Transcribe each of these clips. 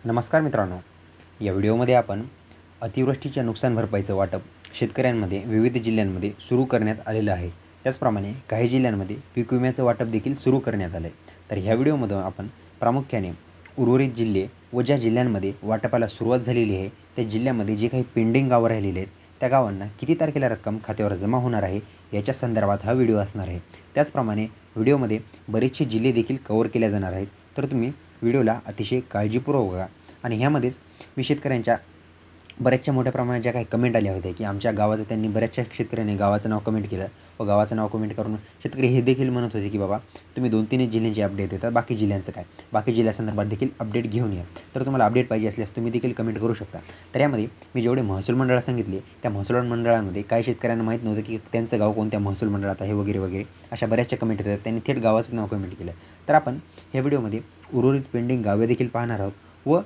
नमस्कार मित्रांनो, या व्हिडिओमध्ये आपण अतिवृष्टीच्या नुकसान भरपाईचं वाटप शेतकऱ्यांमध्ये विविध जिल्ह्यांमध्ये सुरू करण्यात आलेलं आहे। त्याचप्रमाणे काही जिल्ह्यांमध्ये पीक विम्याचं वाटप देखील सुरू करण्यात आलं आहे। तर ह्या व्हिडिओमध्ये आपण प्रामुख्याने उर्वरित जिल्हे व ज्या जिल्ह्यांमध्ये वाटपाला सुरुवात झालेली आहे त्या जिल्ह्यामध्ये जे काही पेंडिंग गावं राहिलेले आहेत त्या गावांना किती तारखेला रक्कम खात्यावर जमा होणार आहे याच्या संदर्भात हा व्हिडिओ असणार आहे। त्याचप्रमाणे व्हिडिओमध्ये बरेचसे जिल्हे देखील कव्हर केले जाणार आहेत, तर तुम्ही व्हिडिओला अतिशय काळजीपूर्वक बघा। आणि ह्यामध्येच मी शेतकऱ्यांच्या बऱ्याचशा मोठ्या प्रमाणात ज्या काही कमेंट आल्या होत्या की आमच्या गावाचं त्यांनी बऱ्याचशा शेतकऱ्यांनी गावाचं नाव कमेंट केलं व गावाचं नाव कमेंट करून शेतकरी हे देखील म्हणत होते की बाबा तुम्ही 2-3 जिल्ह्यांचे अपडेट देतात, बाकी जिल्ह्यांचं काय, बाकी जिल्ह्यासंदर्भात देखील अपडेट घेऊन या। तर तुम्हाला अपडेट पाहिजे असल्यास तुम्ही देखील कमेंट करू शकता। तर यामध्ये मी जेवढे महसूल मंडळं सांगितले त्या महसूल मंडळांमध्ये काही शेतकऱ्यांना माहीत नव्हतं की त्यांचं गाव कोणत्या महसूल मंडळात आहे वगैरे वगैरे अशा बऱ्याचशा कमेंट होत्या, त्यांनी थेट गावाचं नाव कमेंट केलं। तर आपण ह्या व्हिडिओमध्ये उर्वरित पेंडिंग गावे देखील पाहणार आहोत व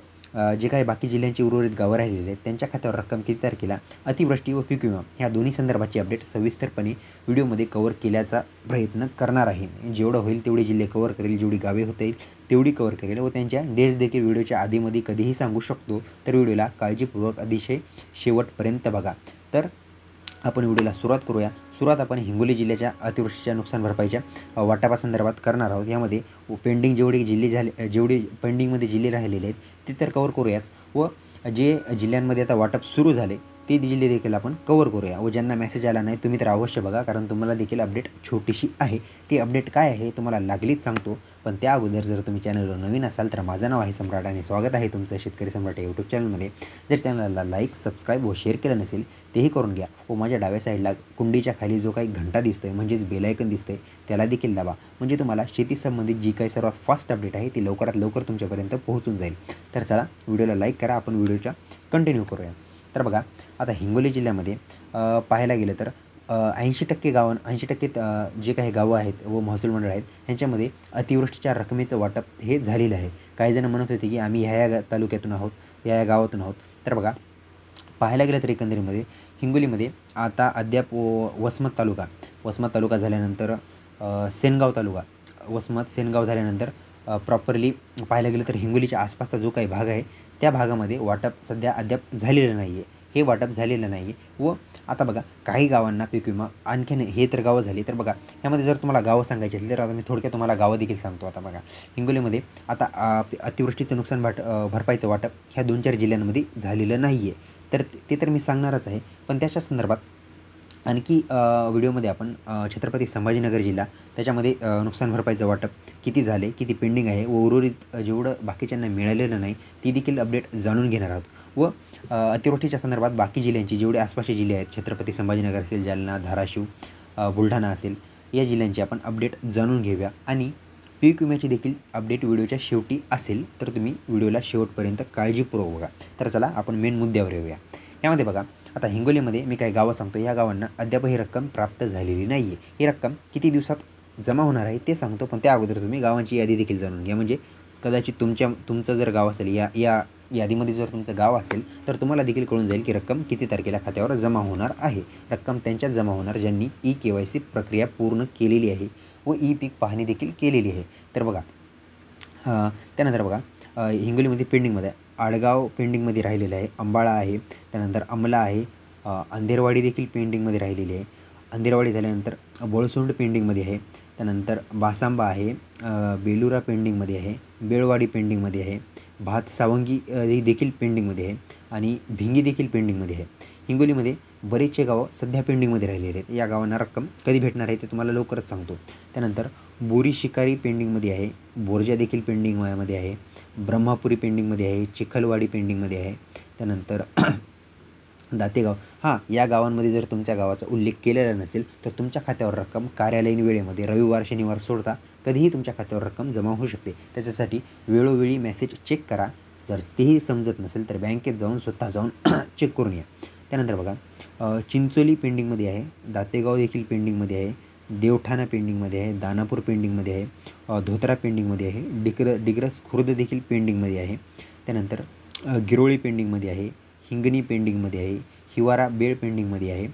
जे काही बाकी जिल्ह्यांची उर्वरित गावं राहिलेली आहेत त्यांच्या खात्यावर रक्कम किती तारखेला अतिवृष्टी व पीक विमा ह्या दोन्ही संदर्भाची अपडेट सविस्तरपणे व्हिडिओमध्ये कव्हर केल्याचा प्रयत्न करणार आहे। जेवढं होईल तेवढे जिल्हे कव्हर करेल, जेवढी गावे होता येईल तेवढी कव्हर करेल व त्यांच्या डेट्स देखील व्हिडिओच्या आधीमध्ये कधीही सांगू शकतो। तर व्हिडिओला काळजीपूर्वक अतिशय शेवटपर्यंत बघा। तर आपण व्हिडिओला सुरुवात करूया। सुरुवात आपण हिंगोली जिल्ह्याच्या अतिवृष्टीच्या नुकसान भरपाईच्या वाटपासंदर्भात करणार आहोत। यामध्ये पेंडिंग जेवढे पेंडिंगमध्ये जिल्हे राहिलेले आहेत ते तर कव्हर करूयाच व जे जिल्ह्यांमध्ये आता वाटप सुरू झाले ते जिल्हे देखील आपण कव्हर करूया व ज्यांना मेसेज आला नाही तुम्ही तर अवश्य बघा, कारण तुम्हाला देखील अपडेट छोटीशी आहे। ती अपडेट काय आहे तुम्हाला लागलीच सांगतो, पण त्या अगोदर जर तुम्ही चॅनलवर नवीन असाल तर माझं नाव आहे सम्राट आणि स्वागत आहे तुमचं शेतकरी सम्राट या यूट्यूब चॅनलमध्ये। जर चॅनलला लाईक, सबस्क्राईब व शेअर केलं नसेल तेही करून घ्या व माझ्या डाव्या साईडला कुंडीच्या खाली जो काही घंटा दिसतोय म्हणजेच बेल आयकन दिसतंय त्याला देखील दाबा, म्हणजे तुम्हाला शेती संबंधित जी काही सर्वात फास्ट अपडेट आहे ती लवकरात लवकर तुमच्यापर्यंत पोहोचून जाईल। तर चला व्हिडिओला लाईक करा, आपण व्हिडिओच्या कंटिन्यू करूया। तर बघा, आता हिंगोली जिल्ह्यामध्ये पाहायला गेलं तर 80% जे काही गावं आहेत व महसूल मंडळ आहेत ह्यांच्यामध्ये अतिवृष्टीच्या रकमेचं वाटप हे झालेलं आहे। काही जण म्हणत होते की आम्ही ह्या तालुक्यातून आहोत, या गावातून आहोत। तर बघा, पाहायला गेलं तर एकंदरीमध्ये हिंगोलीमध्ये आता अद्याप वसमत तालुका झाल्यानंतर सेनगाव तालुका, सेनगाव झाल्यानंतर प्रॉपरली पाहायला गेलं तर हिंगोलीच्या आसपासचा जो काही भाग आहे त्या भागामध्ये वाटप सध्या अद्याप झालेलं नाही आहे, हे वाटप झालेलं नाही आहे। व आता बघा, काही गावांना पीक विमा आणखीन हे तर गावं झाली। तर बघा, ह्यामध्ये जर तुम्हाला गावं सांगायची असेल तर आता मी थोडक्यात तुम्हाला गावं देखील सांगतो। आता बघा, हिंगोलीमध्ये आता अतिवृष्टीचं नुकसान भरपाईचं वाटप ह्या 2-4 जिल्ह्यांमध्ये झालेलं नाही आहे। तर ते तर मी सांगणारच आहे, पण त्याच्या संदर्भात आणखी व्हिडिओमध्ये आपण छत्रपती संभाजीनगर जिल्हा त्याच्यामध्ये नुकसान भरपाईचं वाटप किती झाले, किती पेंडिंग आहे व उर्वरित जेवढं बाकीच्यांना मिळालेलं नाही ती देखील अपडेट जाणून घेणार आहोत। व अतिवृष्टीच्या संदर्भात बाकी जिल्ह्यांची जेवढे आसपासचे जिल्हे आहेत, छत्रपती संभाजीनगर असेल, जालना, धाराशिव, बुलढाणा असेल, या जिल्ह्यांची आपण अपडेट जाणून घेऊया। आणि पीक विम्याची देखील अपडेट व्हिडिओच्या शेवटी असेल, तर तुम्ही व्हिडिओला शेवटपर्यंत काळजीपूर्वक बघा। तर चला आपण मेन मुद्द्यावर येऊया। यामध्ये बघा, आता हिंगोलीमध्ये मी काही गावं सांगतो, या गावांना अद्याप ही रक्कम प्राप्त झालेली नाही आहे। ही रक्कम किती दिवसात जमा होणार आहे ते सांगतो, पण त्या अगोदर तुम्ही गावांची यादी देखील जाणून घ्या, म्हणजे कदाचित तुमचं जर गाव असेल, या यादीमध्ये जर तुमचं गाव असेल तर तुम्हाला देखील कळून जाईल की रक्कम किती तारखेला खात्यावर जमा होणार आहे। रक्कम त्यांच्याच जमा होणार ज्यांनी KYC प्रक्रिया पूर्ण केलेली आहे व पीक पाहणी देखील केलेली आहे। तर बघा, त्यानंतर बघा, हिंगोलीमध्ये पेंडिंगमध्ये आडगाव पेंडिंगमध्ये राहिलेलं आहे, अंबाळा आहे, त्यानंतर अमला आहे, अंधेरवाडी देखील पेंडिंगमध्ये राहिलेली आहे। अंधेरवाडी झाल्यानंतर बोळसोंड पेंडिंगमध्ये आहे, त्यानंतर बासांबा आहे, बेलुरा पेंडिंगमध्ये आहे, बेळवाडी पेंडिंगमध्ये आहे, भात सावंगी देखील पेंडिंगमध्ये आहे आणि भिंगी देखील पेंडिंगमध्ये आहे। हिंगोलीमध्ये बरेचसे गावं सध्या पेंडिंगमध्ये राहिलेले आहेत। या गावांना रक्कम कधी भेटणार आहे ते तुम्हाला लवकरच सांगतो। त्यानंतर बोरी शिकारी पेंडिंगमध्ये आहे, बोरजा देखील पेंडिंगमध्ये आहे, ब्रह्मापुरी पेंडिंगमध्ये आहे, चिखलवाडी पेंडिंगमध्ये आहे, त्यानंतर दातेगाव। या गावांमध्ये जर तुमच्या गावाचा उल्लेख केलेला नसेल तर तुमच्या खात्यावर रक्कम कार्यालयीन वेळेमध्ये रविवार शनिवार सोडता कधीही तुमच्या खात्यावर रक्कम जमा होऊ शकते। त्याच्यासाठी वेळोवेळी मेसेज चेक करा, जर तेही समजत नसेल तर बँकेत जाऊन स्वतः जाऊन चेक करून या। त्यानंतर बघा, चिंचोली पेंडिंगमध्ये आहे, दातेगाव देखील पेंडिंगमध्ये आहे, देवठाणा पेंडिंगमध्ये आहे, दानापूर पेंडिंगमध्ये आहे, धोत्रा पेंडिंगमध्ये आहे, डिग्रस खुर्द देखील पेंडिंगमध्ये आहे, त्यानंतर गिरोळी पेंडिंगमध्ये आहे, हिंगणी पेंडिंगमध्ये आहे, हिवारा बेळ पेंडिंगमध्ये आहे,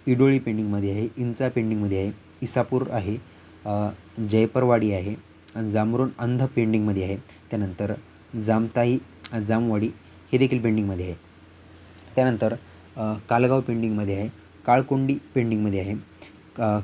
इडोळी पेंडिंगमध्ये आहे, इंचा पेंडिंगमध्ये आहे, इसापूर आहे, जयपरवाडी आहे, जामरुण अंध पेंडिंगमध्ये आहे, त्यानंतर जामताई जामवाडी हे देखील पेंडिंगमध्ये आहे. त्यानंतर कालगाव पेंडिंगमध्ये आहे. काळकोंडी पेंडिंगमध्ये आहे.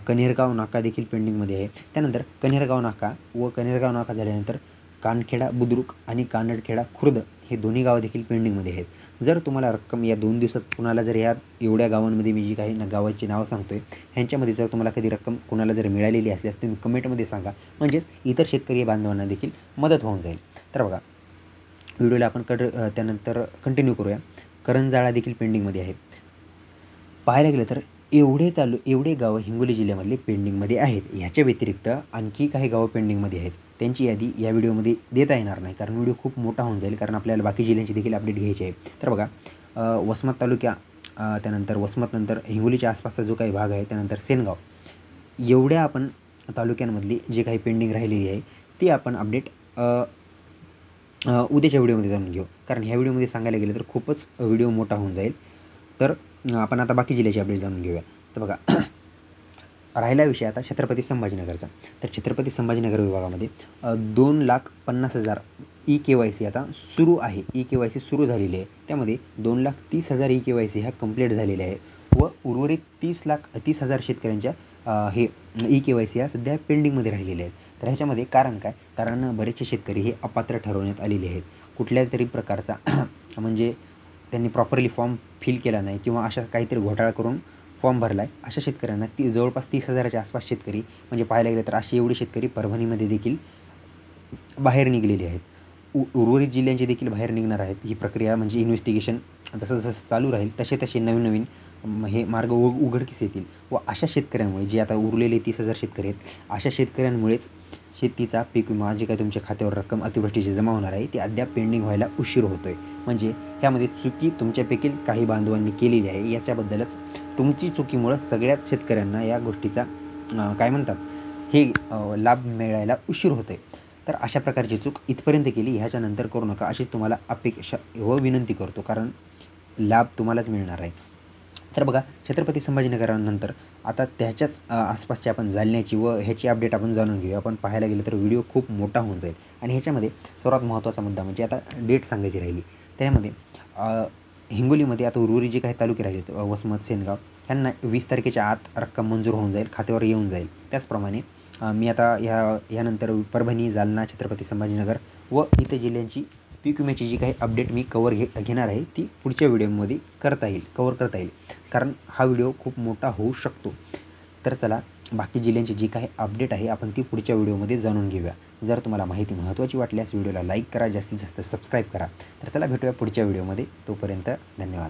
कन्हेरगाव नाका देखील पेंडिंगमध्ये आहे. त्यानंतर कन्हेरगाव नाका व कन्हेरगाव नाका झाल्यानंतर कानखेडा बुद्रुक आणि कानडखेडा खुर्द हे दोन्ही गावं देखील पेंडिंगमध्ये आहेत. जर तुम्हाला रक्कम या 2 दिवसात कुणाला जर या एवढ्या गावांमध्ये मी जी काही गावाची नावं सांगतो आहे ह्यांच्यामध्ये जर तुम्हाला कधी रक्कम कुणाला जर मिळालेली असल्यास तुम्ही कमेंटमध्ये सांगा, म्हणजेच इतर शेतकरी बांधवांना देखील मदत होऊन जाईल. तर बघा व्हिडिओला आपण त्यानंतर कंटिन्यू करूया. करंजाळा देखील पेंडिंगमध्ये आहे. पाहायला गेलं तर एवढे गावं हिंगोली जिल्ह्यामधले पेंडिंगमध्ये आहेत. ह्याच्या व्यतिरिक्त आणखी काही गावं पेंडिंगमध्ये आहेत. त्यांची यादी या व्हिडिओमध्ये देता येणार नाही, कारण व्हिडिओ खूप मोठा होऊन जाईल, कारण आपल्याला बाकी जिल्ह्यांची देखील अपडेट घ्यायची आहे. तर बघा वसमत तालुक्या, त्यानंतर वसमतनंतर हिंगोलीच्या आसपासचा जो काही भाग आहे, त्यानंतर सेनगाव, एवढ्या आपण तालुक्यांमधली जे काही पेंडिंग राहिलेली आहे ती आपण अपडेट उद्याच्या व्हिडिओमध्ये जाणून घेऊ, कारण ह्या व्हिडिओमध्ये सांगायला गेलं तर खूपच व्हिडिओ मोठा होऊन जाईल. तर आपण आता बाकी जिल्ह्याची अपडेट जाणून घेऊया. तर बघा राहिला विषय आता छत्रपती संभाजीनगरचा. तर छत्रपती संभाजीनगर विभागामध्ये 2,50,000 EKYC आता सुरू आहे. EKYC सुरू झालेली आहे. त्यामध्ये 2,30,000 EKYC ह्या कंप्लीट झालेल्या आहे व उर्वरित 30,000 शेतकऱ्यांच्या हे EKYC ह्या सध्या पेंडिंगमध्ये राहिलेले आहेत. तर ह्याच्यामध्ये कारण काय? कारण बरेचसे शेतकरी हे अपात्र ठरवण्यात आलेले आहेत. कुठल्या तरी प्रकारचा म्हणजे त्यांनी प्रॉपरली फॉर्म फिल केला नाही किंवा अशा काहीतरी घोटाळा करून फॉर्म भरला आहे, अशा शेतकऱ्यांना जवळपास 30,000च्या आसपास शेतकरी, म्हणजे पाहायला गेलं तर असे एवढे शेतकरी परभणीमध्ये देखील बाहेर निघलेले आहेत. उर्वरित जिल्ह्यांचे देखील बाहेर निघणार आहेत. ही प्रक्रिया म्हणजे इन्व्हेस्टिगेशन जसं चालू राहील तसे नवीन हे मार्ग उघडकीस येतील व अशा शेतकऱ्यांमुळे जे आता उरलेले 30,000 शेतकरी आहेत, अशा शेतकऱ्यांमुळेच शेतीचा पीक विमा जे काही तुमच्या खात्यावर रक्कम अतिवृष्टीची जमा होणार आहे ती अद्याप पेंडिंग व्हायला उशीर होतो आहे. म्हणजे ह्यामध्ये चुकी तुमच्यापैकी काही बांधवांनी केलेली आहे. याच्याबद्दलच तुमची चुकीमुळं सगळ्याच शेतकऱ्यांना या गोष्टीचा काय म्हणतात हे लाभ मिळायला उशीर होतो आहे. तर अशा प्रकारची चूक इथपर्यंत केली, ह्याच्यानंतर करू नका अशीच तुम्हाला अपेक्षा व विनंती करतो, कारण लाभ तुम्हालाच मिळणार आहे. तर बघा छत्रपती संभाजीनगरानंतर आता त्याच्याच आसपासची आपण जालन्याची व ह्याची अपडेट आपण जाणून घेऊया. आपण पाहायला गेलं तर व्हिडिओ खूप मोठा होऊन जाईल आणि ह्याच्यामध्ये सर्वात महत्त्वाचा मुद्दा म्हणजे आता डेट सांगायची राहिली. त्यामध्ये हिंगोलीमध्ये आता उर्वरित जे काही तालुके राहिले वसमत सेनगाव ह्यांना 20 तारखेच्या आत रक्कम मंजूर होऊन जाईल, खात्यावर येऊन जाईल. त्याचप्रमाणे मी आता ह्यानंतर परभणी, जालना, छत्रपती संभाजीनगर व इतर जिल्ह्यांची पीक विम्याची जी काही अपडेट मी घेणार आहे ती पुढच्या व्हिडिओमध्ये कवर करता येईल, कारण हा व्हिडिओ खूप मोठा होऊ शकतो. तर चला बाकी जिल्ह्यांची जी काही अपडेट आहे आपण ती पुढच्या व्हिडिओमध्ये जाणून घेऊया. जर तुम्हाला माहिती महत्त्वाची वाटल्यास व्हिडिओला लाईक करा, जास्तीत जास्त सबस्क्राईब करा. तर चला भेटूया पुढच्या व्हिडिओमध्ये. तोपर्यंत धन्यवाद.